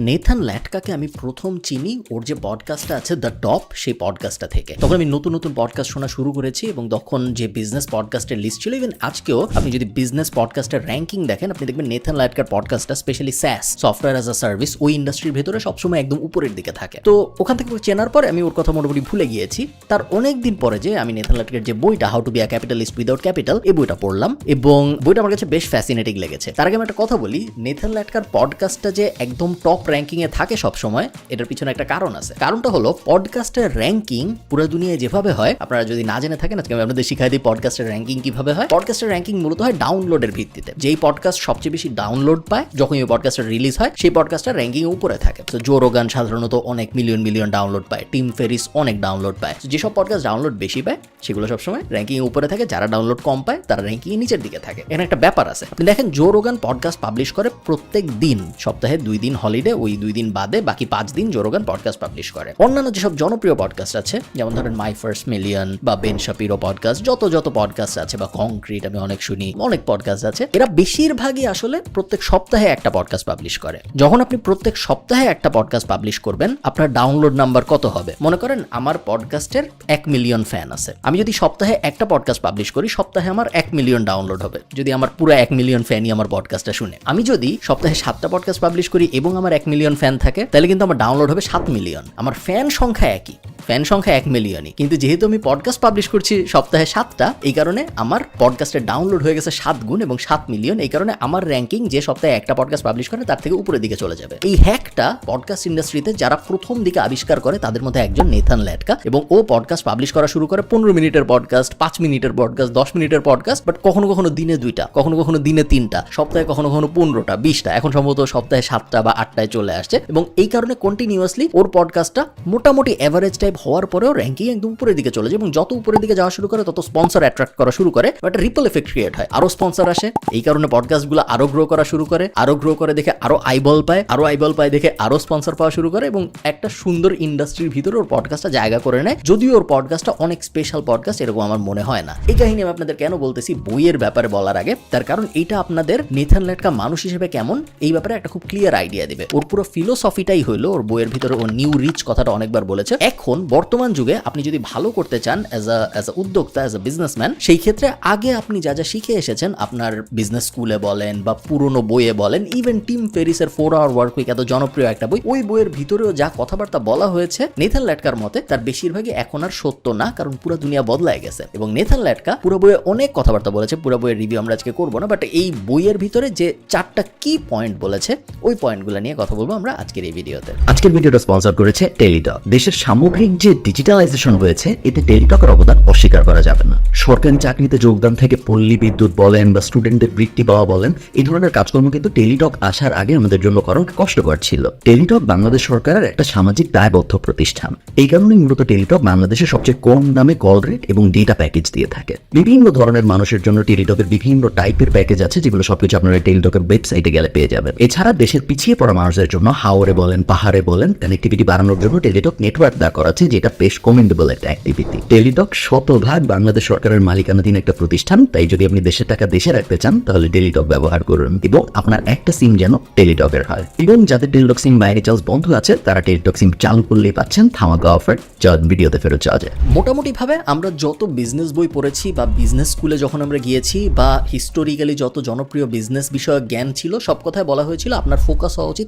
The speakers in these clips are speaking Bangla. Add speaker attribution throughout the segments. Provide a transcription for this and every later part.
Speaker 1: নেথান ল্যাটকাকে আমি প্রথম চিনি ওর যে পডকাস্টটা আছে দ্য টপ, সেই পডকাস্টটা থেকে। তখন আমি নতুন নতুন পডকাস্ট শোনা শুরু করেছি এবং তখন যে বিজনেস পডকাস্টের লিস্ট ছিল, ইভেন আজকেও আপনি যদি বিজনেস পডকাস্টের র্যাঙ্কিং দেখেন, আপনি দেখবেন নেথান ল্যাটকার পডকাস্টটা specially SaaS, software as a service, ওই ইন্ডাস্ট্রির ভেতরে সবসময় একদম উপরের দিকে থাকে। তো ওখান থেকে চেনার পর আমি ওর কথা মোটামুটি ভুলে গিয়েছি। তার অনেক দিন পরে যে আমি নেথান ল্যাটকার যে বইটা how to be a capitalist without capital, এই বইটা পড়লাম এবং বইটা আমার কাছে বেশ ফ্যাসিনেটিং লেগেছে। তার আগে আমি একটা কথা বলি, নেথান ল্যাটকার পডকাস্টটা যে একদম টপ র্যাঙ্কিং এ থাকে সব সময়, এটার পিছনে একটা কারণ আছে। কারণটা হলো পডকাস্টের র্যাঙ্কিং পুরো দুনিয়ায় যেভাবে হয়, আপনারা যদি না জেনে থাকেন আজকে আমি আপনাদের শিখাই দিই পডকাস্টের র্যাঙ্কিং কিভাবে হয়। পডকাস্টের র্যাঙ্কিং মূলত হয় ডাউনলোডের ভিত্তিতে। যেই পডকাস্ট সবচেয়ে বেশি ডাউনলোড পায়, যখন ওই পডকাস্টটা রিলিজ হয়, সেই পডকাস্টটা র্যাঙ্কিং এ উপরে থাকে। তো জো রোগান সাধারণত অনেক মিলিয়ন মিলিয়ন ডাউনলোড পায়, টিম ফেরিস অনেক ডাউনলোড পায়। যেসব পডকাস্ট ডাউনলোড বেশি পায় সেগুলো সবসময় র্যাঙ্কিং এ উপরে থাকে, যারা ডাউনলোড কম পায় তারা র্যাঙ্কিং এ নিচের দিকে থাকে। এখানে একটা ব্যাপার আছে। আপনি দেখেন জো রোগান পডকাস্ট পাবলিশ করে প্রত্যেক দিন, সপ্তাহে 2 দিন হলিডে, ওই 2 দিন বাদে বাকি 5 দিন জো রোগান পডকাস্ট পাবলিশ করে। অন্যান্য যেসব জনপ্রিয় পডকাস্ট আছে, যেমন ধরেন মাই ফার্স্ট মিলিয়ন বা বেন শাপিরো পডকাস্ট, যত পডকাস্ট আছে, বা কংক্রিট আমি অনেক শুনি, অনেক পডকাস্ট আছে, এরা বেশিরভাগই আসলে প্রত্যেক সপ্তাহে একটা পডকাস্ট পাবলিশ করে। যখন আপনি প্রত্যেক সপ্তাহে একটা পডকাস্ট পাবলিশ করবেন, আপনার ডাউনলোড নাম্বার কত হবে? মনে করেন আমার পডকাস্টের 1 মিলিয়ন ফ্যান আছে। আমি যদি সপ্তাহে একটা পডকাস্ট পাবলিশ করি, সপ্তাহে আমার 1 মিলিয়ন ডাউনলোড হবে, যদি আমার পুরো 1 মিলিয়ন ফ্যানই আমার পডকাস্টটা শুনে। আমি যদি সপ্তাহে 7টা পডকাস্ট পাবলিশ করি এবং আমার 1 মিলিয়ন ফ্যান থাকে, তাহলে কিন্তু আমার ডাউনলোড হবে 7 মিলিয়ন। আমার ফ্যান সংখ্যা একই, ফ্যান সংখ্যা 1 মিলিয়নই, কিন্তু যেহেতু আমি পডকাস্ট পাবলিশ করছি সপ্তাহে 7টা, এই কারণে আমার পডকাস্টের ডাউনলোড হয়ে গেছে 7 গুণ এবং 7 মিলিয়ন। এই কারণে আমার র্যাঙ্কিং যে সপ্তাহে একটা পডকাস্ট পাবলিশ করে তার থেকে উপরের দিকে চলে যাবে। এই হ্যাকটা পডকাস্ট ইন্ডাস্ট্রিতে যারা প্রথম দিকে আবিষ্কার করে তাদের মধ্যে একজন নেথান ল্যাটকা, এবং ও পডকাস্ট পাবলিশ করা শুরু করে 15 মিনিটের পডকাস্ট, 5 মিনিটের পডকাস্ট, 10 মিনিটের পডকাস্ট, বাট কখনো কখনো দিনে 2টা, কখনো কখনো দিনে 3টা, সপ্তাহে কখনো কখনো 15টা, 20টা, এখন সম্ভবত সপ্তাহে 7টা বা 8টায় চলে আসছে। এবং এই কারণে কন্টিনিউয়াসলি ওর পডকাস্টটা মোটামুটি এভারেজ টাইপ হওয়ার পরেও র্যাঙ্কিং একদম উপরের দিকে চলে যায়, এবং যত উপরের দিকে যাওয়া শুরু করে তত স্পন্সর অ্যাট্রাক্ট করা শুরু করে, একটা রিপল এফেক্ট ক্রিয়েট হয়, আরো স্পন্সর আসে। এই কারণে পডকাস্টগুলো আরো গ্রো করা শুরু করে, আরো গ্রো করে দেখে আরো আইবল পায়, আরো আইবল পায় দেখে আরো স্পন্সর পাওয়া শুরু করে, এবং একটা সুন্দর ইন্ডাস্ট্রির ভিতরে ওর পডকাস্টটা জায়গা করে নেয়। যদিও ওর পডকাস্টটা অনেক স্পেশাল পডকাস্ট এরকম আমার মনে হয় না। এই কাহিনী আমি আপনাদের কেন বলতেছি বইয়ের ব্যাপারে বলার আগে, তার কারণ এইটা আপনাদের নেথান ল্যাটকা মানুষ হিসেবে কেমন, এই ব্যাপারে একটা খুব ক্লিয়ার আইডিয়া দেবে। ওর পুরো ফিলোসফিটাই হলো, ওর বইয়ের ভিতরে ও নিউ রিচ কথাটা অনেকবার বলেছে। এখন বর্তমান যুগে আপনি যদি ভালো করতে চান অ্যাজ আ উদ্যোক্তা, অ্যাজ আ বিজনেসম্যান, সেই ক্ষেত্রে আগে আপনি যা যা শিখে এসেছেন আপনার বিজনেস স্কুলে বলেন বা পুরোনো বইয়ে বলেন, ইভেন টিম ফেরিসের 4 আওয়ার ওয়ার্ক উইক, এত জনপ্রিয় একটা বই, ওই বইয়ের ভিতরেও যা কথাবার্তা বলা হয়েছে নেথান ল্যাটকার মতে তার বেশিরভাগই এখন আর সত্য না, কারণ পুরো দুনিয়া বদলায় গেছে। এবং নেথান ল্যাটকা পুরো বইয়ে অনেক কথাবার্তা বলেছে, পুরো বইয়ের রিভিউ আমরা আজকে করবো না, বাট এই বইয়ের ভিতরে যে 4টা কি পয়েন্ট বলেছে, ওই পয়েন্টগুলো নিয়ে কথা বলবো আমরা আজকের এই ভিডিওতে।
Speaker 2: আজকের ভিডিওটা স্পন্সর করেছে টেলিটক। দেশের সামগ্রিক যে ডিজিটালাইজেশন হয়েছে, এতে টেলিটকের অবদান অস্বীকার করা যাবে না। সরকারি চাকরিতে যোগদান থেকে পল্লী বিদ্যুৎ বলেন বা স্টুডেন্টদের বৃত্তি পাওয়া বলেন, এই ধরনের কাজকর্ম কিন্তু টেলিটক আসার আগে আমাদের জন্য করা কষ্টকর ছিল। টেলিটক বাংলাদেশ সরকারের একটা সামাজিক দায়বদ্ধ প্রতিষ্ঠান। এই কারণেই মূলত টেলিটক বাংলাদেশের সবচেয়ে কম দামে কল রেট এবং ডেটা প্যাকেজ দিয়ে থাকে। বিভিন্ন ধরনের মানুষের জন্য টেলিটকের বিভিন্ন টাইপের প্যাকেজ আছে, যেগুলো সবকিছু আপনারা টেলিটকের ওয়েবসাইটে গেলে পেয়ে যাবেন। এছাড়া দেশের পিছিয়ে পড়া মানুষদের জন্য হাওরে বলেন, পাহাড়ে বলেন, কানেক্টিভিটি বাড়ানোর জন্য টেলিটক নেটওয়ার্ক দাঁড় করাচ্ছে, যেটা বেশ কমেন্ডেবল একটা অ্যাক্টিভিটি। টেলিটক শতভাগ বাংলাদেশ সরকারের মালিকানাধীন একটা প্রতিষ্ঠান, তাই যদি আপনি দেশের টাকা দেশে রাখতে চান তাহলে টেলিটক ব্যবহার করুন, এবং আপনার একটা সিম যেন টেলিটকের হয়। এবং যাদের টেলিটক সিম বাইরে চার্জ বন্ধ আছে, তারা টেলিটক সিম চালু করলেই পাচ্ছেন ধামাকা অফার, যা ভিডিওতে ফেরত চাওয়া যায়।
Speaker 1: মোটামুটি ভাবে আমরা যত বিজনেস বই পড়েছি বা বিজনেস স্কুলে যখন আমরা গিয়েছি বা হিস্টোরিক্যালি যত জনপ্রিয় বিজনেস বিষয়ক জ্ঞান ছিল, সব কথায় বলা হয়েছিল আপনার ফোকাস হওয়া উচিত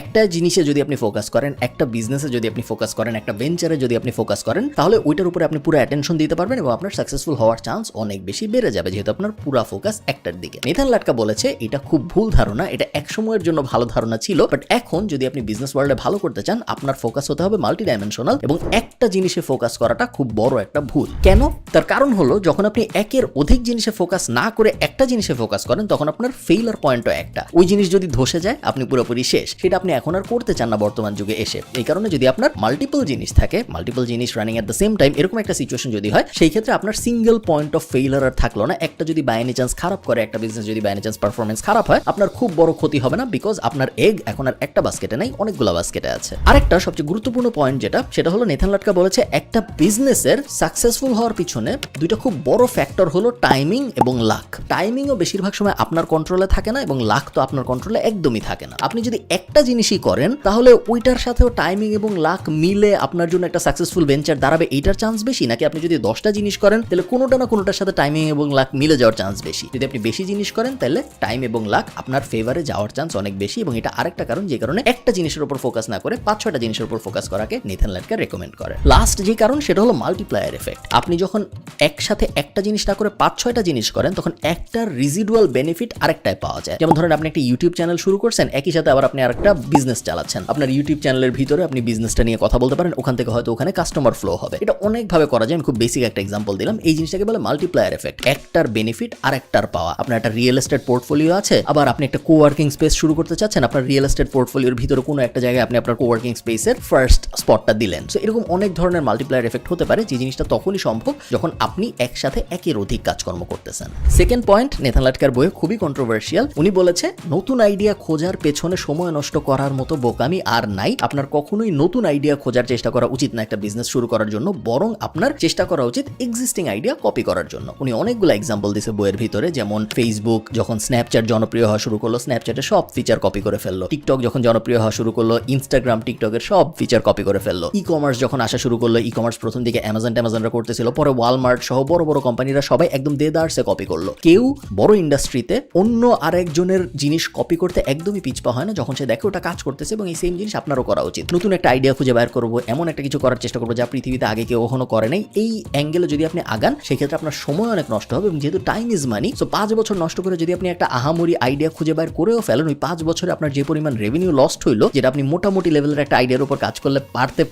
Speaker 1: একটা জিনিসে যদি আপনি ফোকাস করেন, একটা বিজনেসে যদি আপনি ফোকাস করেন, একটা ভেঞ্চারে যদি আপনি ফোকাস করেন, তাহলে ওইটার উপরে আপনি পুরো অ্যাটেনশন দিতে পারবেন এবং আপনার সাকসেসফুল হওয়ার চান্স অনেক বেশি বেড়ে যাবে, যেহেতু আপনার পুরো ফোকাস একটার দিকে। নেথান ল্যাটকা বলেছে এটা খুব ভুল ধারণা, এটা এক সময়ের জন্য ভালো ধারণা ছিল, বাট এখন যদি আপনি বিজনেস ওয়ার্ল্ডে ভালো করতে চান, আপনার ফোকাস হতে হবে মাল্টি ডাইমেনশনাল, এবং একটা জিনিসে ফোকাস করাটা খুব বড় একটা ভুল। কেন? তার কারণ হলো যখন আপনি একের অধিক জিনিসে ফোকাস না করে একটা জিনিসে ফোকাস করেন, তখন আপনার ফেইলার পয়েন্টও একটা। ওই জিনিস যদি ধসে যায় আপনি পুরোপুরি শেষ। সেটা আপনি এখন আর করতে চান না বর্তমান যুগে এসে। এই কারণে যদি আপনার মাল্টিপল জিনিস থাকে, মাল্টিপল জিনিস running at the same time, এরকম একটা সিচুয়েশন যদি হয়, সেই ক্ষেত্রে আপনার সিঙ্গেল পয়েন্ট অফ ফেইলার আর থাকলো না। একটা যদি বাই এনি চান্স খারাপ করে, একটা বিজনেস যদি বাই এনি চান্স পারফরমেন্স খারাপ হয়, আপনার খুব বড় ক্ষতি হবে না, বিকজ আপনার এগ এখন আর একটা বাস্কেটে নাই, অনেকগুলো বাস্কেটে আছে। আরেকটা সবচেয়ে গুরুত্বপূর্ণ পয়েন্ট সেটা হলো নেথান ল্যাটকা বলেছে একটা বিজনেসের সাকসেসফুল হওয়ার পিছনে দুইটা খুব বড় ফ্যাক্টর হলো টাইমিং এবং লাক। টাইমিংও বেশিরভাগ সময় আপনার কন্ট্রোলে থাকে না, এবং লাক তো আপনার কন্ট্রোলে একদমই থাকে না। আপনি যদি একটা জিনিসই করেন তাহলে ওইটার সাথেও টাইমিং এবং লাক মিলে আপনার জন্য একটা সাকসেসফুল ভেঞ্চার দাঁড়াবে, এইটার চান্স বেশি, নাকি আপনি যদি 10টা জিনিস করেন তাহলে কোনোটা না কোনোটার সাথে টাইমিং এবং লাক মিলে যাওয়ার চান্স বেশি? যদি আপনি বেশি জিনিস করেন তাহলে টাইম এবং লাক আপনার ফেভারে যাওয়ার চান্স অনেক বেশি, এবং এটা আরেকটা কারণ যে কারণে একটা জিনিসের উপর ফোকাস না করে 5-6টা জিনিসের উপর ফোকাস করাকে নেথান ল্যাডকার রেকমেন্ড করে। লাস্ট যে কারণ সেটা হলো মাল্টিপ্লায়ার এফেক্ট। আপনি যখন একসাথে একটা জিনিস না করে 5-6টা জিনিস করেন তখন একটা রিজিডুয়াল বেনিফিট আরেকটায় পাওয়া যায়। যেমন ধরেন আপনি একটা ইউটিউব চ্যানেল শুরু করছেন, একই সাথে আবার আপনি আরেকটা বিজনেস চালাচ্ছেন। আপনার ইউটিউব চ্যানেলের ভিতরে আপনি বিজনেসটা নিয়ে কথা বলতে পারেন, ওখান থেকে হয়তো ওখানে কাস্টমার ফ্লো হবে। এটা অনেকভাবে করা যায়, আমি খুব বেসিক একটা এক্সাম্পল দিলাম। এই জিনিসটাকে বলে মাল্টিপ্লায়ার এফেক্ট, একটার বেনিফিট আরেকটার পাওয়া। আপনার একটা রিয়েল এস্টেট পোর্টফোলিও আছে, আবার আপনি একটা কোওয়ার্কিং স্পেস শুরু করতে চাচ্ছেন, আপনার রিয়েল এস্টেট পোর্টফোলিওর ভিতরে কোনো একটা জায়গায় আপনি আপনার কোওয়ার্কিং স্পেসের ফার্স্ট স্পটটা দিলেন। সো এরকম অনেক ধরনের মাল্টিপ্লায়ার এফেক্ট হতে পারে, যে জিনিসটা তখনই সম্ভব যখন আপনি একসাথে একের অধিক কাজকর্ম করতেছেন। সেকেন্ড পয়েন্ট নেথান ল্যাডকার বইয়ে খুবই কন্ট্রোভার্সিয়াল। উনি বলেছে নতুন আইডিয়া খোঁজার পেছনে সময় নষ্ট করার মতো বোকামি আর নাই। আপনার কখনোই নতুন আইডিয়া খোঁজার চেষ্টা করা উচিত না একটা বিজনেস শুরু করার জন্য, বরং আপনার চেষ্টা করা উচিত এক্সিস্টিং আইডিয়া কপি করার জন্য। উনি অনেকগুলো এক্সাম্পল দিয়েছে বইয়ের ভিতরে, যেমন ফেসবুক যখন স্ন্যাপচ্যাট জনপ্রিয় হওয়া শুরু করলো, স্ন্যাপচ্যাটের সব ফিচার কপি করে ফেললো। টিকটক যখন জনপ্রিয় হওয়া শুরু করলো, ইনস্টাগ্রাম টিকটকের সব ফিচার কপি করে ফেললো। ই কমার্স যখন আসা শুরু করলো, ই কমার্স প্রথম দিকে অ্যামাজনরা করতেছিল, পরে ওয়ালমার্ট সহ বড় বড় কোম্পানিরা সবাই একদম দেদারসে কপি করলো। কেউ বড় ইন্ডাস্ট্রিতে অন্য আরেকজনের জিনিস কপি করতে একদমই পিছপা হয় না যখন সে দেখে ওটা কাজ করতেছে এবং এই সেম জিনিস আপনারও করা উচিত। নতুন একটা আইডিয়া খুঁজে বের করবো, এমন একটা কিছু করার চেষ্টা করবো যা পৃথিবীতে আগে কেউ কখনো করে নাই, এই অ্যাঙ্গেলে যদি আপনি আগান সেক্ষেত্রে আপনার সময় অনেক নষ্ট হবে, এবং যেহেতু টাইম ইজ মানি, সো 5 বছর নষ্ট করে যদি আপনি একটা আহামরি আইডিয়া খুঁজে বের করেও ফেলেন, ওই 5 বছরে আপনার যে পরিমাণ রেভিনিউ লস্ট হইলো, যেটা আপনি মোটামুটি লেভেলের একটা আইডিয়ার উপর কাজ করলে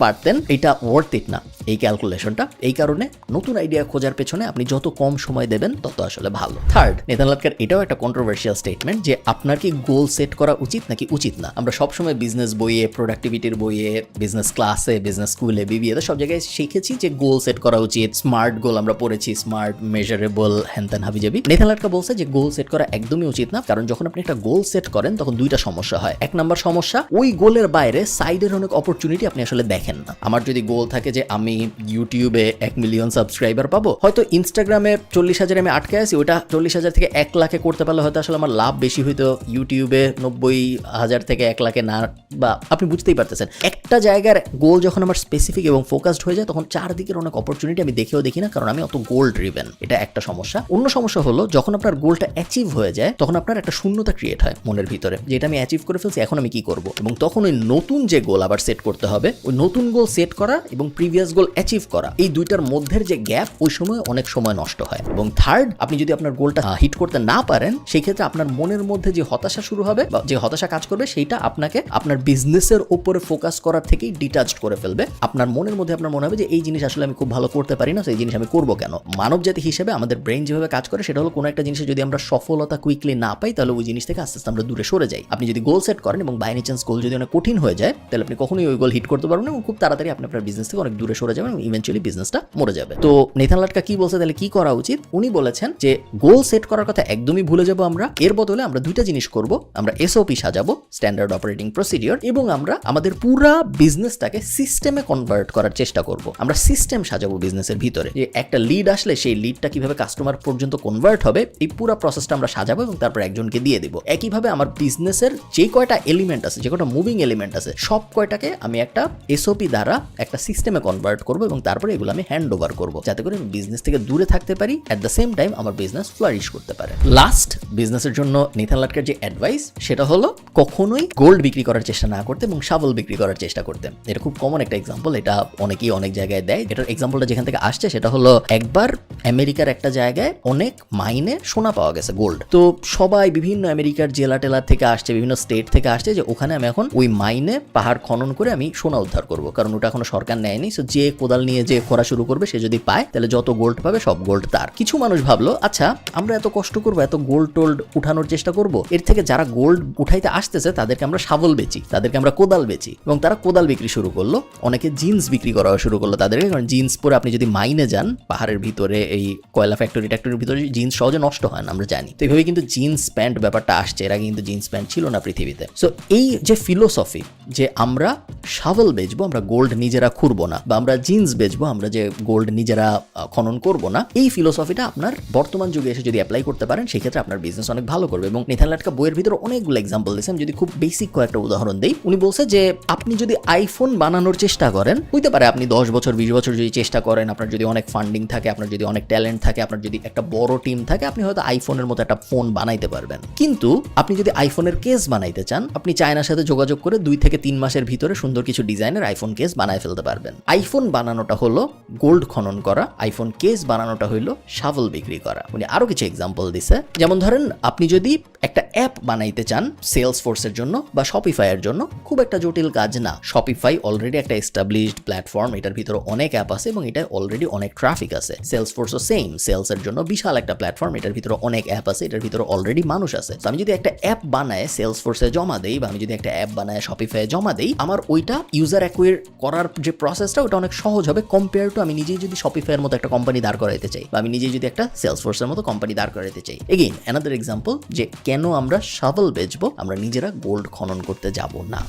Speaker 1: পারতেন, এটা ওয়ার্থ ইট না এই ক্যালকুলেশনটা। এই কারণে নতুন আইডিয়া খোঁজার পেছনে আপনি যত কম সময় দেবেন তত আসলে ভালো। থার্ড, নেথান ল্যাডকার এটাও একটা কন্ট্রোভার্সিয়াল স্টেটমেন্ট যে আপনার কি গোল সেট করা উচিত নাকি উচিত না। আমরা সবসময় বিজনেস বইয়ে, প্রোডাক্টিভিটির বইয়ে, বিজনেস ক্লাসে, বিজনেস স্কুলে, বিবিএতে সব জায়গায় শিখেছি যে গোল সেট করা উচিত। স্মার্ট গোল আমরা পড়েছি, স্মার্ট, মেজারেবল, হ্যানত্যান হাবিজাবি। নেথান ল্যাডকার বলছে যে গোল সেট করা একদমই উচিত না, কারণ যখন আপনি একটা গোল সেট করেন তখন দুইটা সমস্যা হয়। এক নাম্বার সমস্যা, ওই গোলের বাইরে সাইডের অনেক অপরচুনিটি আপনি আসলে দেখেন না। আমার যদি গোল থাকে যে আমি ইউটিউবে 1 মিলিয়ন সাবস্ক্রাইবার পাবো, হয়তো ইনস্টাগ্রামে 40,000 আমি আটকে আছি, ওটা 40,000 থেকে 1 লাখে করতে পারলে হয়তো আসলে আমার লাভ বেশি হইতো, ইউটিউবে 90,000 থেকে 1 লাখে না, বা আপনি বুঝতেই পারতেছেন। একটা জায়গার গোল যখন আমার স্পেসিফিক এবং ফোকাসড হয়ে যায় তখন চারদিকের অনেক অপরচুনিটি আমি দেখেও দেখি না, কারণ আমি অত গোল ড্রিভেন। এটা একটা সমস্যা। অন্য সমস্যা হলো যখন আপনার গোলটা অ্যাচিভ হয়ে যায় তখন আপনার একটা শূন্যতা ক্রিয়েট হয় মনের ভিতরে, যে এটা আমি অ্যাচিভ করে ফেলছি, এখন আমি কি করব, এবং তখন ওই নতুন যে গোল আবার সেট করতে হবে, ওই নতুন গোল সেট করা এবং প্রিভিয়াস গোল অ্যাচিভ করা, এই দুইটার মধ্যের যে গ্যাপ, ওই সময় অনেক সময় নষ্ট হয়। এবং থার্ড, আপনি যদি আপনার গোলটা হিট করতে না পারেন সেই ক্ষেত্রে আপনার মনের মধ্যে যে হতাশা শুরু হবে বা যে হতাশা কাজ করবে, সেইটা আপনাকে আপনার বিজনেসের উপরে ফোকাস করার থেকেই ডিটাচড করে ফেলবে। আপনার মনের মধ্যে আপনার মনে হবে যে এই জিনিস আসলে আমি খুব ভালো করতে পারি না, সেই জিনিস আমি করবো কেন। মানব জাতি হিসেবে আমাদের ব্রেন যেভাবে কাজ করে সেটা হলো কোনো একটা জিনিসে যদি আমরা সফলতা কুইকলি না পাই তাহলে ওই জিনিস থেকে আস্তে আস্তে আমরা দূরে সরে যাই। আপনি যদি গোল সেট করেন এবং বাই এনি চান্স গোল যদি অনেক কঠিন হয়ে যায় তাহলে আপনি কখনোই ওই গোল হিট করতে পারবেন না এবং খুব তাড়াতাড়ি আপনি আপনার বিজনেস থেকে অনেক দূরে সরে যাবেন এবং ইভেন্চুয়ালি বিজনেসটা মরে যাবে। তো নেথান ল্যাডকার কি বলছে তাহলে কি করা উচিত? উনি বলেছেন যে গোল সেট করার কথা একদমই ভুলে যাবো আমরা, এর বদলে আমরা দুইটা জিনিস করব। আমরা এসওপি সাজাবো, স্ট্যান্ডার্ড অপারেটিং প্রসিডিওর, এবং আমরা আমাদের পুরা বিজনেসটাকে সিস্টেমে কনভার্ট করার চেষ্টা করব। আমরা সিস্টেম সাজাবো বিজনেসের ভিতরে, যে একটা লিড আসলে সেই লিডটা কিভাবে কাস্টমার পর্যন্ত কনভার্ট হবে, এই পুরো প্রসেসটা আমরা সাজাবো এবং তারপর একজনকে দিয়ে দেবো। একইভাবে আমার বিজনেসের যে কয়টা এলিমেন্ট আছে, যে কয়টা মুভিং এলিমেন্ট আছে, সব কয়টাকে আমি একটা এসওপি দ্বারা একটা সিস্টেমে কনভার্ট করবো এবং তারপরে এগুলো আমি হ্যান্ড ওভার করবো, যাতে করে আমি বিজনেস থেকে দূরে থাকতে পারি, অ্যাট দ্য সেম টাইম আমার বিজনেস ফ্লারিশ করতে পারে। লাস্ট, বিজনেসের জন্য নেথান ল্যাডকার যে অ্যাডভাইস সেটা হলো কখনোই গোল্ড বিক্রি করার চেষ্টা না করতে এবং শাবল বিক্রি করার চেষ্টা করতে। এটা খুব কমন একটা এক্সাম্পল, এটা অনেকেই অনেক জায়গায় দেয়। এটার এক্সাম্পলটা যেখান থেকে আসছে সেটা হলো একবার আমেরিকার একটা জায়গায় অনেক মাইনে সোনা পাওয়া গেছে, গোল্ড। তো সবাই বিভিন্ন আমেরিকার জেলা টেলার থেকে আসছে, বিভিন্ন স্টেট থেকে আসছে যে ওখানে আমি এখন ওই মাইনে পাহাড় খনন করে আমি সোনা উদ্ধার করবো, কারণ ওটা এখনো সরকার নেয়নি। সো যে কোদাল নিয়ে যে খোঁড়া শুরু করবে সে যদি পায় তাহলে যত গোল্ড পাবে সব গোল্ড তার। কিছু মানুষ ভাবলো আচ্ছা আমরা এত কষ্ট করবো, এত গোল্ড টোল্ড উঠানোর চেষ্টা করব, এর থেকে যারা গোল্ড উঠাইতে আসতেছে তাদেরকে আমরা শাবল বেচি, তাদেরকে আমরা কোদাল বেচি। এবং তারা কোদাল বিক্রি শুরু করলো। অনেকে জিন্স বিক্রি করা শুরু করলো তাদেরকে, কারণ জিন্স পরে আপনি যদি মাইনে যান, পাহাড়ের ভিতরে এই কয়লা ফ্যাক্টরির ভিতরে জিন্স সহজে নষ্ট হয় না, আমরা জানি। তো এইভাবে কিন্তু জিন্স প্যান্ট ব্যাপারটা আসছে, এর আগে কিন্তু জিন্স প্যান্ট ছিল না পৃথিবীতে। সো এই যে ফিলোসফি যে আমরা শাবল বেচবো, আমরা গোল্ড নিজেরা খুঁড়বো না, বা আমরা জিন্স বেচবো, আমরা যে গোল্ড নিজেরা খনন করব না, এই ফিলোসফিটা আপনার বর্তমান যুগে এসে যদি অ্যাপ্লাই করতে পারেন সেক্ষেত্রে আপনার বিজনেস অনেক ভালো করবে। এবং নেথান লাটকা বইয়ের ভিতরে অনেকগুলো এক্সাম্পল দিয়েছে। আমি যদি খুব বেসিক কয়েকটা উদাহরণ দিই, উনি বলছে যে আপনি যদি আইফোন বানানোর চেষ্টা করেন, হইতে পারে আপনি 10 বছর 20 বছর যদি চেষ্টা করেন, আপনার যদি অনেক ফান্ডিং থাকে, আপনার যদি অনেক ট্যালেন্ট থাকে, আপনার যদি একটা বড় টিম থাকে, আপনি হয়তো আইফোনের মতো একটা ফোন বানাইতে পারবেন। কিন্তু আপনি যদি আইফোনের কেস বানাইতে চান, আপনি চায়নার সাথে যোগাযোগ করে 2 থেকে 3 মাসের ভিতরে সুন্দর কিছু ডিজাইনের আইফোন কেস বানায় ফেলতে পারবেন। আইফোন বানানোটা হলো গোল্ড খনন করা, আইফোন কেস বানানোটা হইলো শাভল বিক্রি করা। উনি আরো কিছু এক্সাম্পল দিছে, যেমন ধরেন আপনি যদি একটা অ্যাপ বানাইতে চান সেলস ফোর্সের জন্য বা শপিফাইয়ের জন্য, খুব একটা জটিল কাজ না। শপিফাই অলরেডি একটা এস্টাবলিশড প্ল্যাটফর্ম, এটার ভিতরে অনেক অ্যাপ আছে এবং এটা অলরেডি অনেক ট্রাফিক আছে। সেলস ফোর্সও সেম, সেলসের জন্য বিশাল একটা প্ল্যাটফর্ম, এটার ভিতরে অনেক অ্যাপ আছে, এটার ভিতরে অলরেডি মানুষ আছে। তো আমি যদি একটা অ্যাপ বানায় সেলস ফোর্সে জমা দেই বা আমি যদি একটা অ্যাপ বানায় শপিফাইয়ে জমা দেই, আমার ওইটা ইউজার অ্যাকুয়ার করার যে প্রসেসটা ওটা অনেক সহজ হবে কম্পেয়ার টু আমি নিজেই যদি শপিফাইয়ের মতো একটা কোম্পানি দাঁড় করাইতে চাই বা আমি নিজেই যদি একটা সেলস ফোর্সের মতো কোম্পানি দাঁড় করাইতে চাই। এগেইন অ্যানাদার এক্সাম্পল যে কেন আমরা শাভল বেচবো, আমরা নিজেরা গোল্ড খনন করতে যাব না।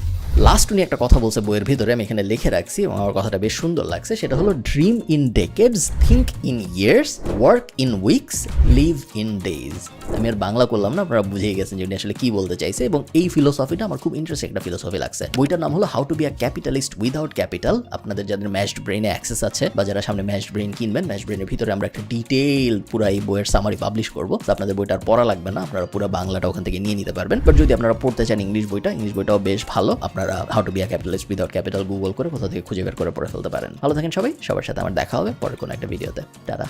Speaker 1: লাস্ট উনি একটা কথা বলছে বইয়ের ভিতরে, আমি এখানে লিখে রাখছি এবং আমার কথাটা বেশ সুন্দর লাগছে। সেটা হলো dream in decades, think in years, work in weeks, live in days. আমি আর বাংলা করলাম না, আপনারা বুঝেই গেছেন যে উনি আসলে কি বলতে চাইছে। এবং এই ফিলোসফিটা আমার খুব ইন্টারেস্টিং একটা ফিলোসফি লাগছে। বইটার নাম হলো how to be a capitalist without capital. আপনাদের যাদের ম্যাশড ব্রেইনে অ্যাক্সেস আছে বা যারা সামনে ম্যাশড ব্রেইন কিনবেন, ম্যাশড ব্রেইনের ভিতরে আমরা একটা ডিটেইল পুরো এই বইয়ের সামারি পাবলিশ করবো। আপনাদের বইটা আর পড়া লাগবে না, আপনারা পুরো বাংলাটা ওখান থেকে নিয়ে নিতে পারবেন। বাট যদি আপনারা পড়তে চান ইংলিশ বইটাও বেশ ভালো। আপনারা how to be a capitalist without capital Google করে কোথা থেকে খুঁজে বের করে পড়ে ফেলতে পারেন। ভালো থাকেন সবাই, সবার সাথে আমার দেখা হবে পরের কোনো একটা ভিডিওতে। টাটা।